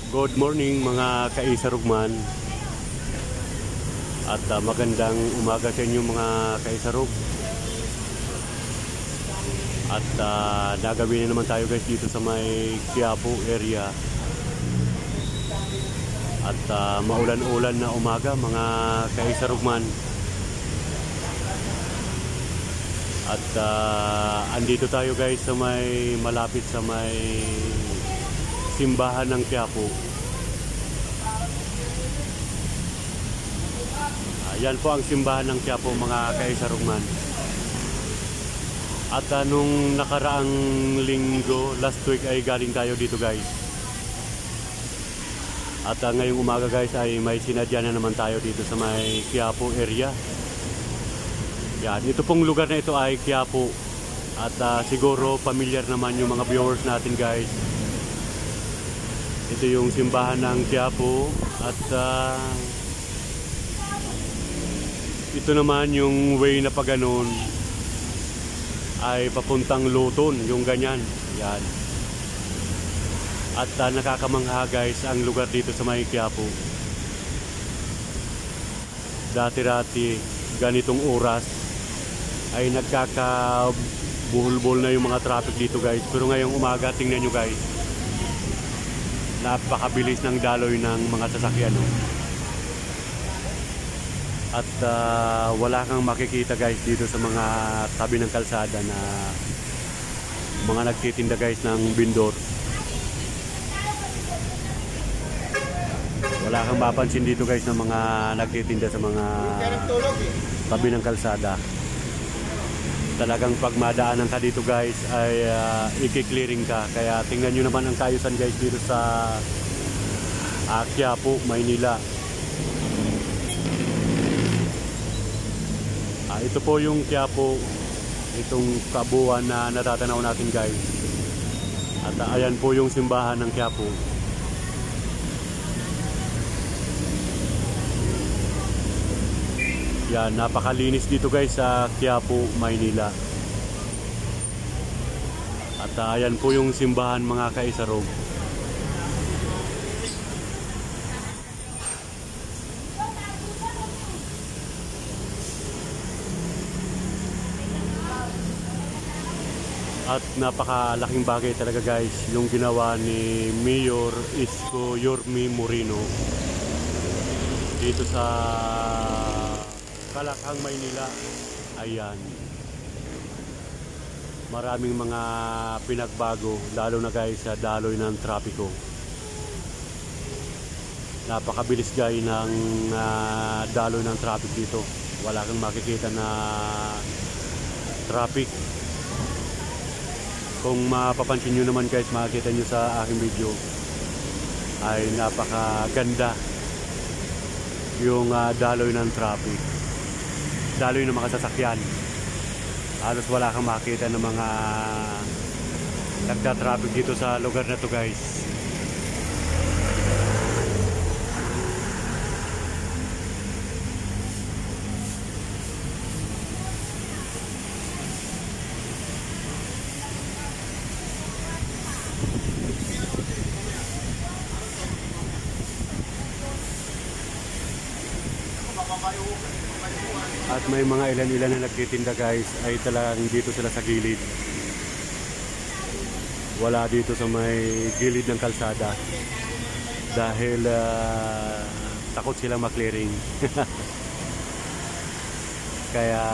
Good morning mga kaisarugman at magandang umaga sa inyo mga kaisarug. At nagawin na naman tayo guys dito sa may Quiapo area. At maulan-ulan na umaga mga kaisarugman. At andito tayo guys sa may malapit sa may simbahan ng Quiapo. Yan po ang simbahan ng Quiapo mga kaisarugman. At nung nakaraang linggo, last week ay galing tayo dito guys. At ngayong umaga guys ay may sinadya na naman tayo dito sa may Quiapo area. Yan, ito pong lugar na ito ay Quiapo. At siguro familiar naman yung mga viewers natin guys. Ito yung simbahan ng Quiapo at ito naman yung way na paganon ay papuntang Luton, yung ganyan. Yan. At nakakamangha guys ang lugar dito sa may Quiapo. Dati-dati ganitong oras ay nagkakabuhol-buhol na yung mga traffic dito guys. Pero ngayong umaga tingnan nyo guys, napakabilis ng daloy ng mga sasakyan. At wala kang makikita guys dito sa mga tabi ng kalsada na mga nagtitinda guys ng bindor. Wala kang mapansin dito guys ng mga nagtitinda sa mga tabi ng kalsada. Talagang pag madaanan ka dito guys ay i-clearing ka. Kaya tingnan nyo naman ang kaayusan guys dito sa Quiapo, Maynila. Ito po yung Quiapo, itong kabuuan na natatanaw natin guys. At ayan po yung simbahan ng Quiapo. Yan, napakalinis dito guys sa Quiapo, Maynila. At ayan po yung simbahan mga kaisarog. At napakalaking bagay talaga guys yung ginawa ni Mayor Isko Yorme Moreno dito sa Kalakhang, Maynila. Ayan, maraming mga pinagbago lalo na guys sa daloy ng trapiko. Napakabilis guys ng daloy ng traffic dito. Wala kang makikita na traffic. Kung mapapansin nyo naman guys, makikita nyo sa aking video ay napakaganda yung daloy ng traffic, daloy ng mga sasakyan. Halos wala kang makita ng mga nagta-traffic dito sa lugar na to guys. At may mga ilan-ilan na nagtitinda guys ay talagang dito sila sa gilid. Wala dito sa may gilid ng kalsada dahil takot silang maklearing. Kaya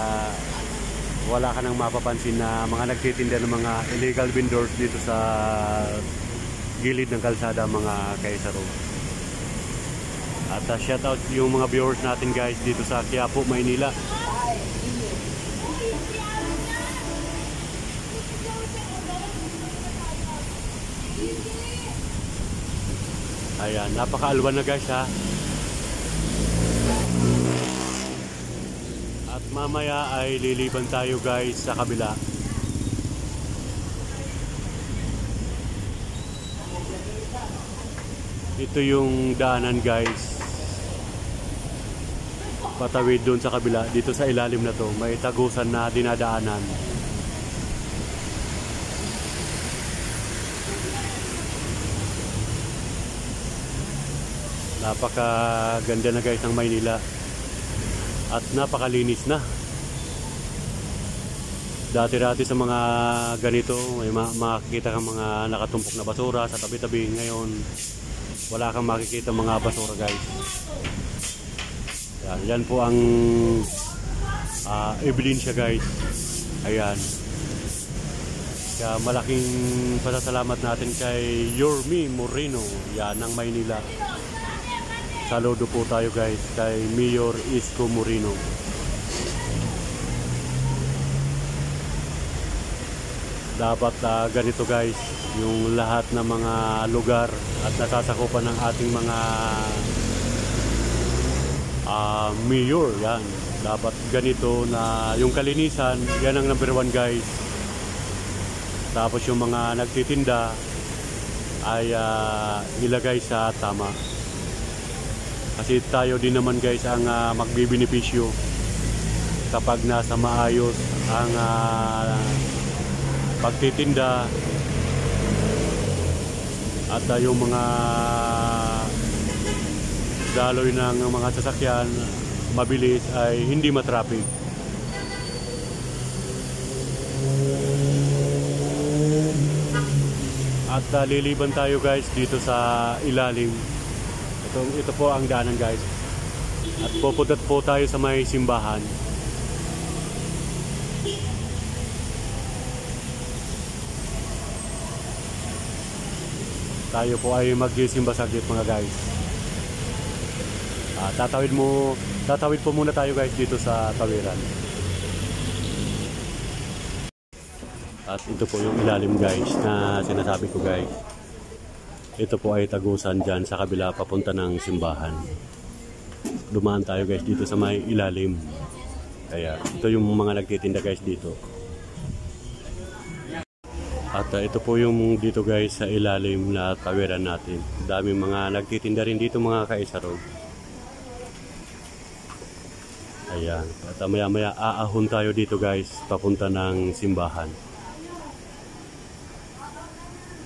wala ka nang mapapansin na mga nagtitinda ng mga illegal vendors dito sa gilid ng kalsada mga kaisarog. At shout out yung mga viewers natin guys dito sa Quiapo, Maynila. Ayan, napakaalwan na guys ha. At mamaya ay liliban tayo guys sa kabila. Ito yung daanan guys. Patawid doon sa kabila, dito sa ilalim na to may tagusan na dinadaanan. Napakaganda na guys ng Maynila at napakalinis na. Dati-dati sa mga ganito may makikita kang mga nakatumpok na basura sa tabi-tabi. Ngayon wala kang makikita mga basura guys. Yan po ang ebidensya guys. Ayan. Kaya malaking pasasalamat natin kay Yorme Moreno, yan ng Maynila. Saludo po tayo guys kay Mayor Isko Moreno. Dapat ganito guys yung lahat ng mga lugar at nasasakupan ng ating mga mayor. Yan, dapat ganito na yung kalinisan, yan ang number 1 guys. Tapos yung mga nagtitinda ay ilagay sa tama, kasi tayo din naman guys ang magbibenepisyo kapag nasa maayos ang pagtitinda at yung mga daloy ng mga sasakyan mabilis ay hindi matraffic. At liliban tayo guys dito sa ilalim. Ito po ang daanan guys. At pupunta po tayo sa may simbahan. Tayo po ay magsisimba saglit mga guys. Tatawid po muna tayo guys dito sa tawiran. At ito po yung ilalim guys na sinasabi ko guys. Ito po ay tagusan dyan sa kabila papunta ng simbahan. Dumaan tayo guys dito sa may ilalim. Kaya ito yung mga nagtitinda guys dito. At ito po yung dito guys sa ilalim na tawiran natin. Daming mga nagtitinda rin dito mga kaisarog. Ayan. At maya maya aahon tayo dito guys papunta ng simbahan.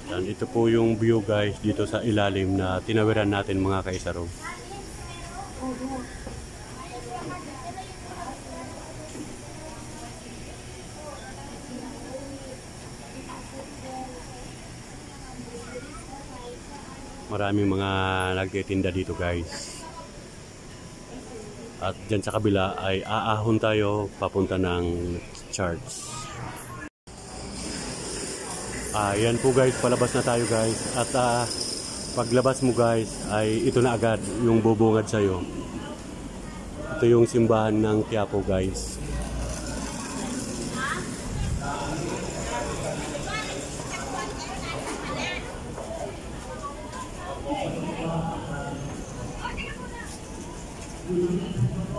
Yan, ito po yung view guys dito sa ilalim na tinawiran natin mga kaisarog. Maraming mga nagtitinda dito guys. At dyan sa kabila ay aahon tayo papunta ng church. Yan po guys, palabas na tayo guys. At paglabas mo guys ay ito na agad yung bubungad sa'yo. Ito yung simbahan ng Quiapo guys.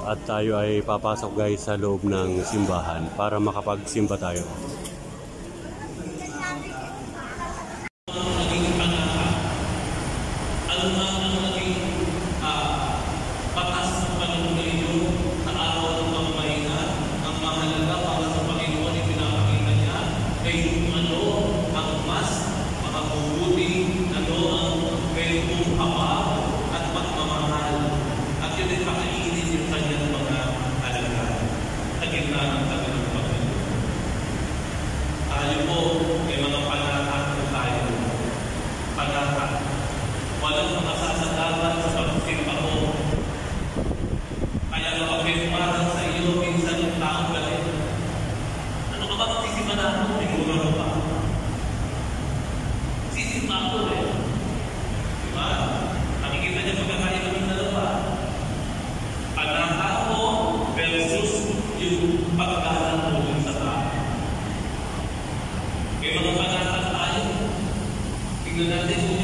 At tayo ay papasok guys sa loob ng simbahan para makapagsimba tayo. Tingnan natin